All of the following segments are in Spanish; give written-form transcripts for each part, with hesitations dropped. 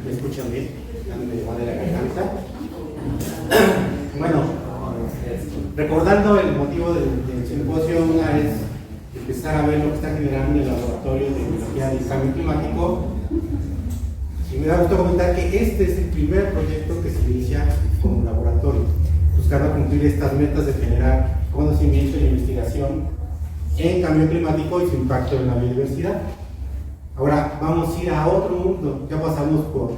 ¿Me escuchan bien? Dándome igual de la garganta. Bueno, recordando el motivo del simposio, una es empezar a ver lo que está generando el laboratorio de biología del cambio climático. Y me da gusto comentar que este es el primer proyecto que se inicia como laboratorio, buscando cumplir estas metas de generar conocimiento y investigación en cambio climático y su impacto en la biodiversidad. Ahora vamos a ir a otro mundo. Ya pasamos por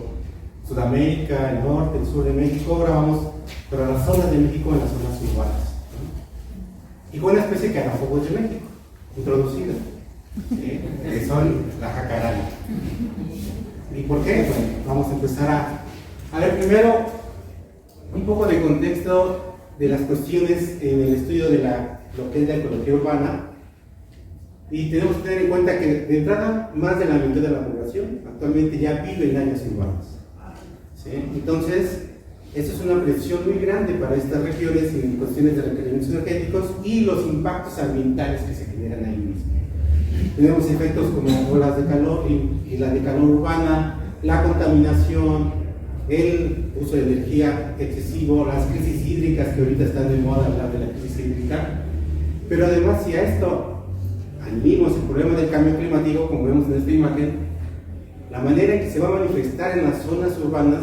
Sudamérica, el norte, el sur de México. Ahora vamos para las zonas de México, en las zonas urbanas, ¿no? Y con una especie que tampoco es de México, introducida, ¿sí? Que son la jacaranda. ¿Y por qué? Bueno, vamos a empezar a ver primero un poco de contexto de las cuestiones en el estudio de lo que es la ecología urbana. Y tenemos que tener en cuenta que de entrada más de la mitad de la población actualmente ya vive en áreas urbanas, ¿sí? Entonces, eso es una presión muy grande para estas regiones en cuestiones de requerimientos energéticos y los impactos ambientales que se generan ahí mismo. Tenemos efectos como olas de calor y la de calor urbana, la contaminación, el uso de energía excesivo, las crisis hídricas, que ahorita están de moda hablar de la crisis hídrica. Pero además, si a esto añadimos el problema del cambio climático, como vemos en esta imagen, la manera en que se va a manifestar en las zonas urbanas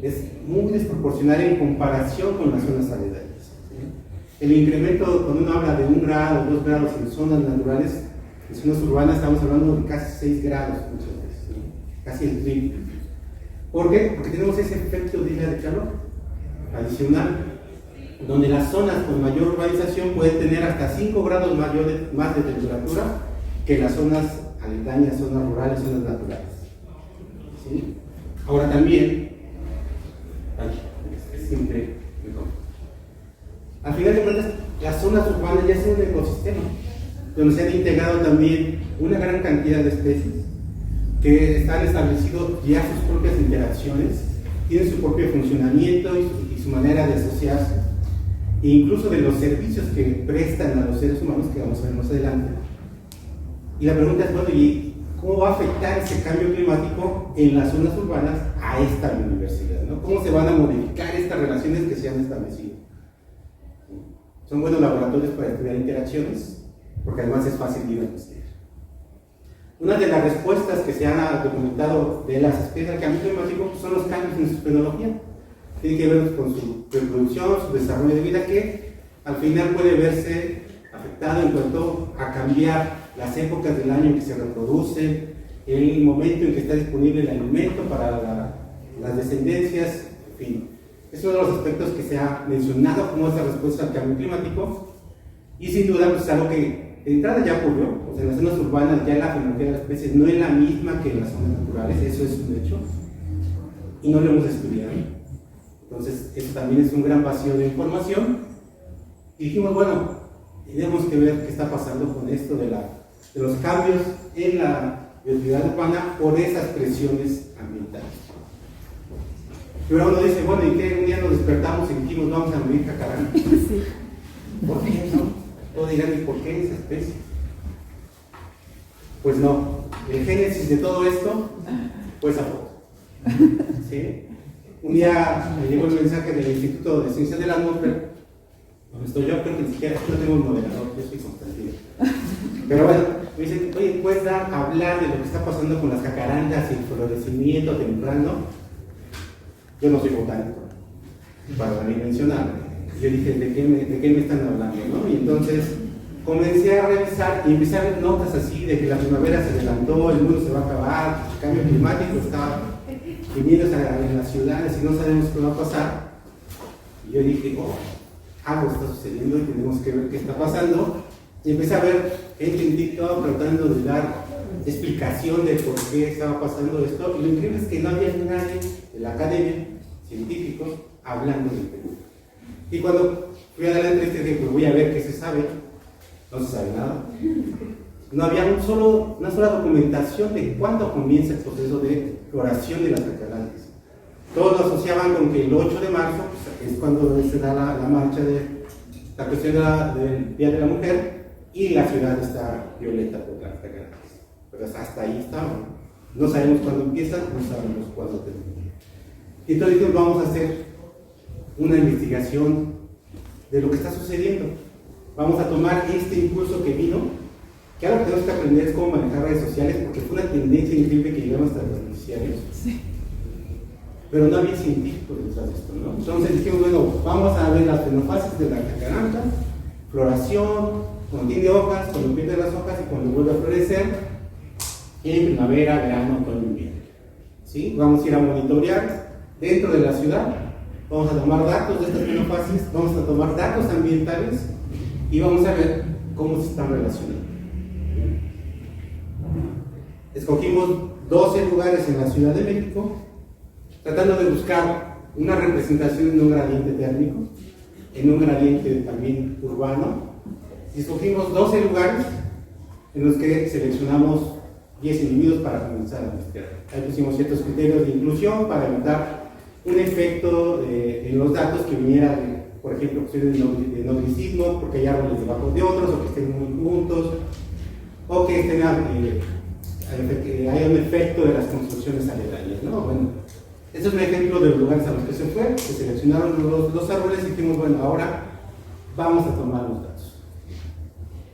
es muy desproporcional en comparación con las zonas aledañas, ¿sí? El incremento, cuando uno habla de 1 grado o 2 grados en zonas naturales, en zonas urbanas estamos hablando de casi 6 grados muchas veces, ¿sí? Casi el triple. ¿Por qué? Porque tenemos ese efecto de isla de calor adicional, donde las zonas con mayor urbanización pueden tener hasta 5 grados más de temperatura que las zonas aledañas, zonas rurales, zonas naturales, ¿sí? Ahora también, siempre mejor. Al final de cuentas, las zonas urbanas ya son un ecosistema, donde se han integrado también una gran cantidad de especies que están establecido ya sus propias interacciones, tienen su propio funcionamiento y su manera de asociarse, e incluso de los servicios que prestan a los seres humanos, que vamos a ver más adelante. Y la pregunta es, bueno, ¿y cómo va a afectar ese cambio climático en las zonas urbanas a esta biodiversidad, ¿no? ¿Cómo se van a modificar estas relaciones que se han establecido? Son buenos laboratorios para estudiar interacciones, porque además es fácil de investigar. Una de las respuestas que se han documentado de las especies al cambio climático son los cambios en su fenología. Tiene que ver con su reproducción, su desarrollo de vida, que al final puede verse afectado en cuanto a cambiar las épocas del año en que se reproducen, el momento en que está disponible el alimento para las descendencias, en fin. Es uno de los aspectos que se ha mencionado como esa respuesta al cambio climático, y sin duda pues, es algo que de entrada ya ocurrió. O sea, en las zonas urbanas ya la fenología de las especies no es la misma que en las zonas naturales, eso es un hecho, y no lo hemos estudiado. Entonces, eso también es un gran vacío de información. Y dijimos, bueno, tenemos que ver qué está pasando con esto de los cambios en la biodiversidad urbana por esas presiones ambientales. Pero uno dice, bueno, ¿y qué? Un día nos despertamos y dijimos, vamos a morir jacaranda. Sí. ¿Por qué no? Todos dirán, ¿y por qué esa especie? Pues no, el génesis de todo esto fue esa foto. ¿Sí? Un día me llegó el mensaje del Instituto de Ciencias de la Atmósfera, donde estoy yo, creo que ni siquiera no tengo un moderador, yo soy Constantino. Pero bueno, me dicen, oye, ¿puedes hablar de lo que está pasando con las jacarandas y el florecimiento temprano? Yo no soy botánico, para también mencionarlo. Yo dije, ¿de qué me están hablando, ¿no? Y entonces comencé a revisar y empecé a ver notas así de que la primavera se adelantó, el mundo se va a acabar, el cambio climático está viniendo en las ciudades y no sabemos qué va a pasar. Y yo dije, oh, algo está sucediendo y tenemos que ver qué está pasando. Y empecé a ver gente en TikTok tratando de dar explicación de por qué estaba pasando esto. Y lo increíble es que no había nadie de la academia, científicos, hablando del tema. Y cuando fui a dar la entrevista dije, pues voy a ver qué se sabe. No se sabe nada. No había una sola documentación de cuándo comienza el proceso de floración de las jacarandas. Todos lo asociaban con que el 8 de marzo pues, es cuando se da la marcha de la cuestión del Día de la Mujer, y la ciudad está violeta por las jacarandas. Pero hasta ahí estaban. No sabemos cuándo empiezan, no sabemos cuándo terminan. Entonces vamos a hacer una investigación de lo que está sucediendo. Vamos a tomar este impulso que vino, que ahora tenemos que aprender es cómo manejar redes sociales, porque fue una tendencia increíble que llegamos hasta los noticiarios. Sí. Pero no había científicos detrás de esto, ¿no? Entonces dijimos, bueno, vamos a ver las fenofases de la jacaranda, floración, cuando tiene hojas, cuando pierde las hojas y cuando vuelve a florecer, en primavera, verano, otoño, invierno. ¿Sí? Vamos a ir a monitorear dentro de la ciudad, vamos a tomar datos de estas fenofases, vamos a tomar datos ambientales y vamos a ver cómo se están relacionando. Escogimos 12 lugares en la Ciudad de México, tratando de buscar una representación en un gradiente térmico, en un gradiente también urbano, y escogimos 12 lugares en los que seleccionamos 10 individuos para comenzar a investigar. Ahí pusimos ciertos criterios de inclusión para evitar un efecto en los datos que viniera de, por ejemplo, cuestiones de nodricismo, porque hay árboles debajo de otros, o que estén muy juntos, o que haya un efecto de las construcciones aledañas, ¿no? Bueno, este es un ejemplo de los lugares a los que se fue, se seleccionaron los árboles y dijimos, bueno, ahora vamos a tomar los datos.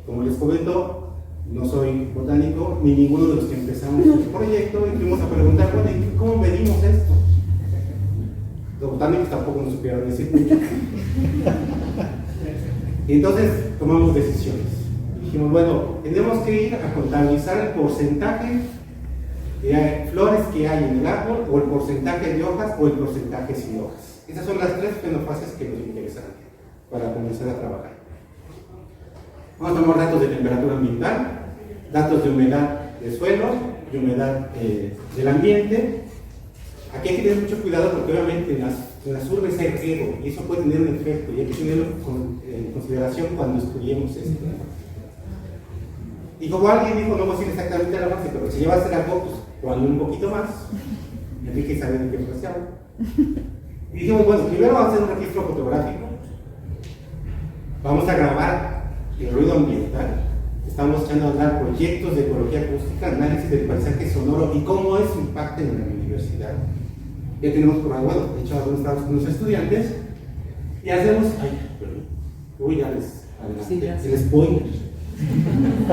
Como les comento, no soy botánico, ni ninguno de los que empezamos el proyecto, y fuimos a preguntar, bueno, ¿cómo medimos esto? Los botánicos tampoco nos supieron decir mucho. Y entonces tomamos decisiones. Dijimos, bueno, tenemos que ir a contabilizar el porcentaje de flores que hay en el árbol, o el porcentaje de hojas, o el porcentaje sin hojas. Esas son las 3 fenofases que nos interesan para comenzar a trabajar. Vamos a tomar datos de temperatura ambiental, datos de humedad de suelo, de humedad del ambiente. Aquí hay que tener mucho cuidado porque obviamente en las urbes hay riego y eso puede tener un efecto y hay que tenerlo en consideración cuando estudiemos esto. Y como alguien dijo, no vamos a ir exactamente a la base, pero si lleva a hacer algo, pues probando un poquito más, y hay que saber en qué frase habla. Y dijimos, bueno, primero vamos a hacer un registro fotográfico, vamos a grabar el ruido ambiental, estamos echando a andar proyectos de ecología acústica, análisis del paisaje sonoro y cómo eso impacta en la biodiversidad. Ya tenemos por ahí, bueno, de hecho algunos estamos con los estudiantes y hacemos, ya les adelanté, el spoiler.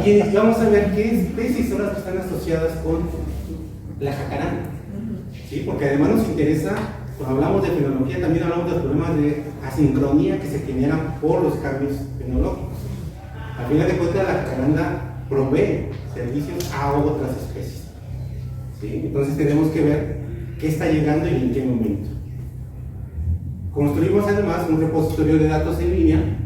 Y vamos a ver qué especies son las que están asociadas con la jacaranda, ¿sí? Porque además nos interesa, cuando hablamos de fenología, también hablamos de los problemas de asincronía que se generan por los cambios fenológicos. Al final de cuentas, la jacaranda provee servicios a otras especies, ¿sí? Entonces tenemos que ver qué está llegando y en qué momento. Construimos además un repositorio de datos en línea.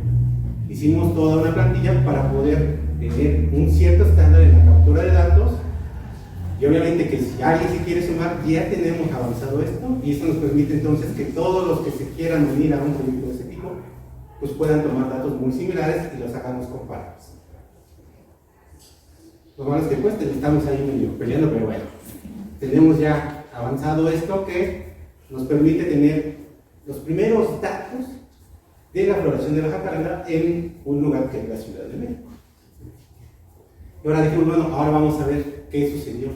Hicimos toda una plantilla para poder tener un cierto estándar en la captura de datos y obviamente que si alguien se quiere sumar, ya tenemos avanzado esto y esto nos permite entonces que todos los que se quieran unir a un proyecto de ese tipo pues puedan tomar datos muy similares y los hagamos comparables. Lo malo es que pues estamos ahí medio peleando, pero bueno, tenemos ya avanzado esto que nos permite tener los primeros datos de la floración de la jacaranda en un lugar que es la Ciudad de México. Y ahora dijimos, bueno, ahora vamos a ver qué sucedió.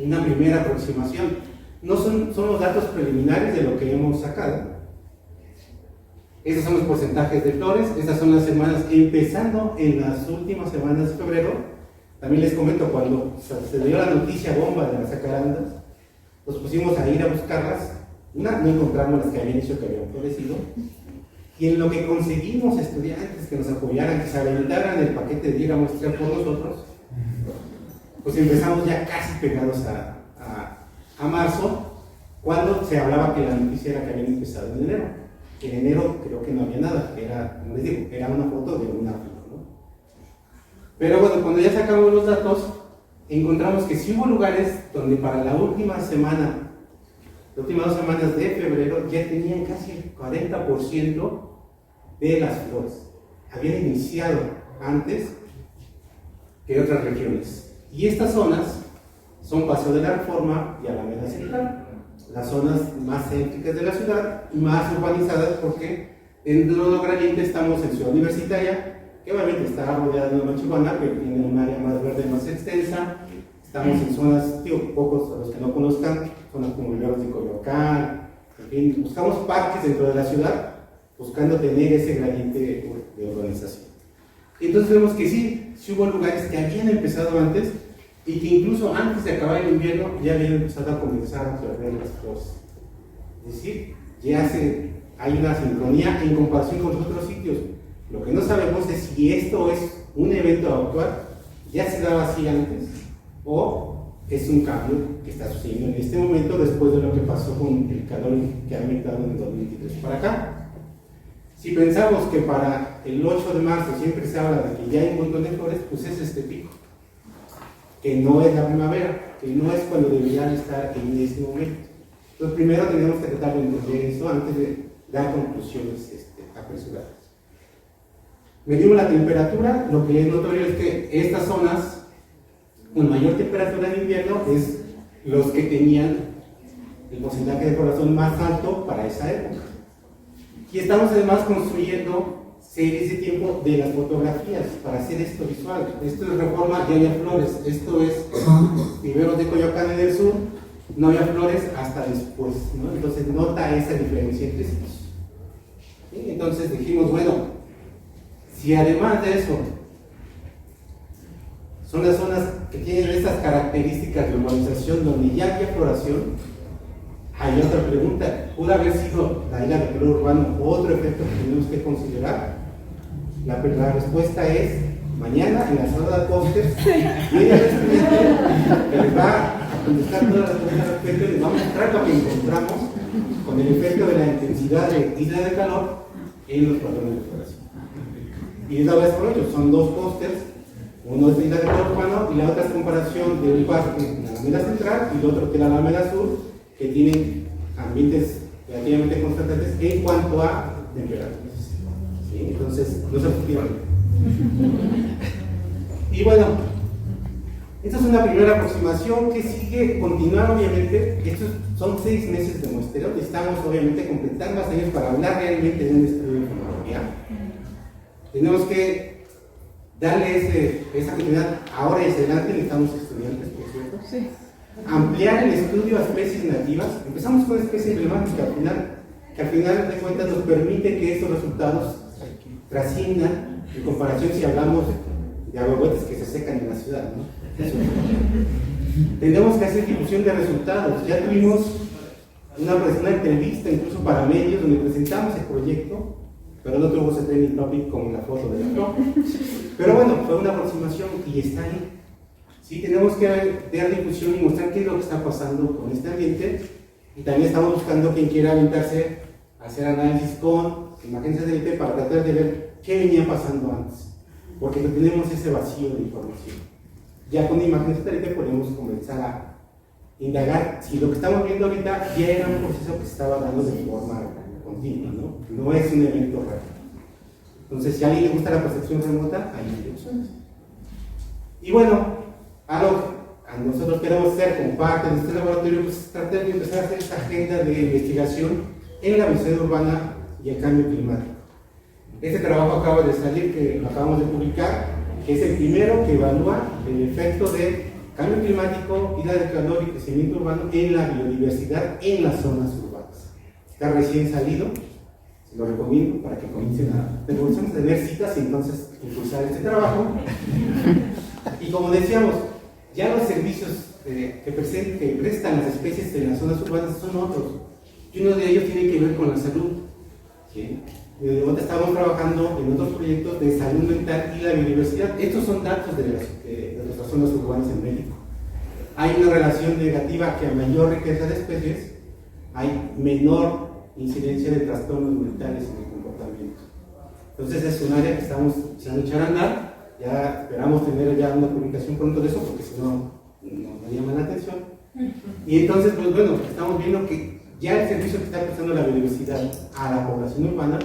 Una primera aproximación. No son los datos preliminares de lo que hemos sacado. Esos son los porcentajes de flores, esas son las semanas, empezando en las últimas semanas de febrero. También les comento, cuando se dio la noticia bomba de las jacarandas, nos pusimos a ir a buscarlas. No encontramos las que habían dicho que habían florecido. Y en lo que conseguimos estudiantes que nos apoyaran, que se aventaran el paquete de ir a mostrar por nosotros, pues empezamos ya casi pegados a marzo, cuando se hablaba que la noticia era que habían empezado en enero. En enero creo que no había nada, como les digo, era una foto de una flor, ¿no? Pero bueno, cuando ya sacamos los datos, encontramos que sí hubo lugares donde para la última semana, las últimas 2 semanas de febrero, ya tenían casi el 40% de las flores. Habían iniciado antes que otras regiones. Y estas zonas son Paseo de la Reforma y Alameda Central, las zonas más céntricas de la ciudad, más urbanizadas, porque dentro de los gradientes estamos en Ciudad Universitaria, que obviamente está rodeada de una mancha urbana, pero tiene un área más verde, más extensa. Estamos en zonas, digo, pocos a los que no conozcan, zonas como Viveros de Coyoacán, en fin, buscamos parques dentro de la ciudad, buscando tener ese gradiente de urbanización. Entonces vemos que sí hubo lugares que habían empezado antes y que incluso antes de acabar el invierno ya habían empezado a comenzar a perder las cosas. Es decir, ya hay una sincronía en comparación con los otros sitios. Lo que no sabemos es si esto es un evento actual, ya se daba así antes, o es un cambio que está sucediendo en este momento después de lo que pasó con el calor que ha aumentado en el 2023 para acá. Si pensamos que para el 8 de marzo siempre se habla de que ya hay un montón de flores, pues es este pico, que no es la primavera, que no es cuando deberían estar en ese momento. Entonces primero tenemos que tratar de entender eso antes de dar conclusiones apresuradas. Medimos la temperatura, lo que es notorio es que estas zonas con mayor temperatura en invierno es los que tenían el porcentaje de población más alto para esa época. Y estamos además construyendo series de tiempo de las fotografías para hacer esto visual. Esto es Reforma, ya había flores. Esto es Viveros de Coyoacán en el sur, no había flores hasta después, ¿no? Entonces nota esa diferencia entre sitios. ¿Sí? Entonces dijimos, bueno, si además de eso son las zonas que tienen estas características de urbanización donde ya había floración, hay otra pregunta, ¿pudo haber sido la isla de calor urbano otro efecto que tenemos que considerar? La respuesta es, mañana en la sala de pósters, viene el estudiante que les va a contestar todas las preguntas al respecto y les va a mostrar lo que encontramos con el efecto de la intensidad de isla de calor en los patrones de floración. Y esa vez por ello, son dos pósters, uno es de isla de calor urbano y la otra es comparación de un parque en la Alameda Central y el otro que es la Alameda Sur, que tienen ambientes relativamente constantes en cuanto a temperaturas. ¿Sí? Entonces, no se fusionan. Y bueno, esta es una primera aproximación que sigue, continuar obviamente. Estos son 6 meses de muestreo. Necesitamos obviamente completar más años para hablar realmente de un estudio de informática. Tenemos que darle esa continuidad ahora y hacia adelante. Necesitamos estudiantes, por cierto. Sí. Ampliar el estudio a especies nativas. Empezamos con especies emblemáticas que al final de cuentas nos permite que estos resultados trasciendan en comparación si hablamos de aguahuetes que se secan en la ciudad, ¿no? Tenemos que hacer difusión de resultados. Ya tuvimos una entrevista incluso para medios donde presentamos el proyecto, pero no tuvo ese trending topic como la foto de la flor. Pero bueno, fue una aproximación y está ahí. Sí, tenemos que dar difusión y mostrar qué es lo que está pasando con este ambiente, y también estamos buscando quien quiera aventarse a hacer análisis con imágenes satélite para tratar de ver qué venía pasando antes, porque no tenemos ese vacío de información. Ya con imágenes satélite podemos comenzar a indagar si lo que estamos viendo ahorita ya era un proceso que se estaba dando de forma continua, ¿no? No es un evento raro. Entonces, si a alguien le gusta la percepción remota, hay opciones. Y bueno, algo que nosotros queremos hacer como parte de este laboratorio, pues tratar de empezar a hacer esta agenda de investigación en la biosfera urbana y el cambio climático. Este trabajo acaba de salir, que lo acabamos de publicar, que es el primero que evalúa el efecto de cambio climático, isla de calor y crecimiento urbano en la biodiversidad en las zonas urbanas. Está recién salido, se lo recomiendo para que comiencen a tener citas y entonces impulsar este trabajo. Y como decíamos, ya los servicios que prestan las especies en las zonas urbanas son otros, y uno de ellos tiene que ver con la salud. ¿Sí? Estamos trabajando en otros proyectos de salud mental y la biodiversidad. Estos son datos de nuestras zonas urbanas en México. Hay una relación negativa que a mayor riqueza de especies hay menor incidencia de trastornos mentales en el comportamiento. Entonces es un área que estamos echando echar a andar. Ya esperamos tener ya una publicación pronto de eso, porque si no, no llaman la atención. Y entonces, pues bueno, estamos viendo que ya el servicio que está prestando la biodiversidad a la población urbana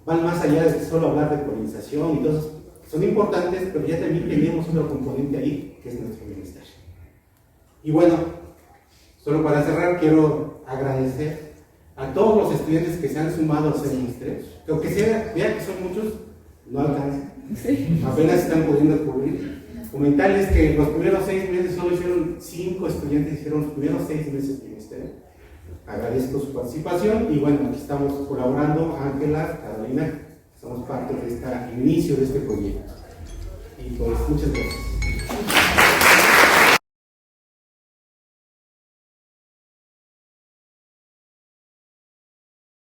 van más allá de solo hablar de polinización y todos son importantes, pero ya también tenemos otro componente ahí, que es nuestro bienestar. Y bueno, solo para cerrar, quiero agradecer a todos los estudiantes que se han sumado a hacer muestreos. Aunque sea, vean que son muchos, no alcanzan. Sí. Apenas están pudiendo cubrir. Comentarles que los primeros 6 meses solo hicieron 5 estudiantes, hicieron los primeros 6 meses de ministerio. Agradezco su participación y bueno, aquí estamos colaborando, Ángela, Carolina, somos parte de este inicio de este proyecto. Y pues muchas gracias.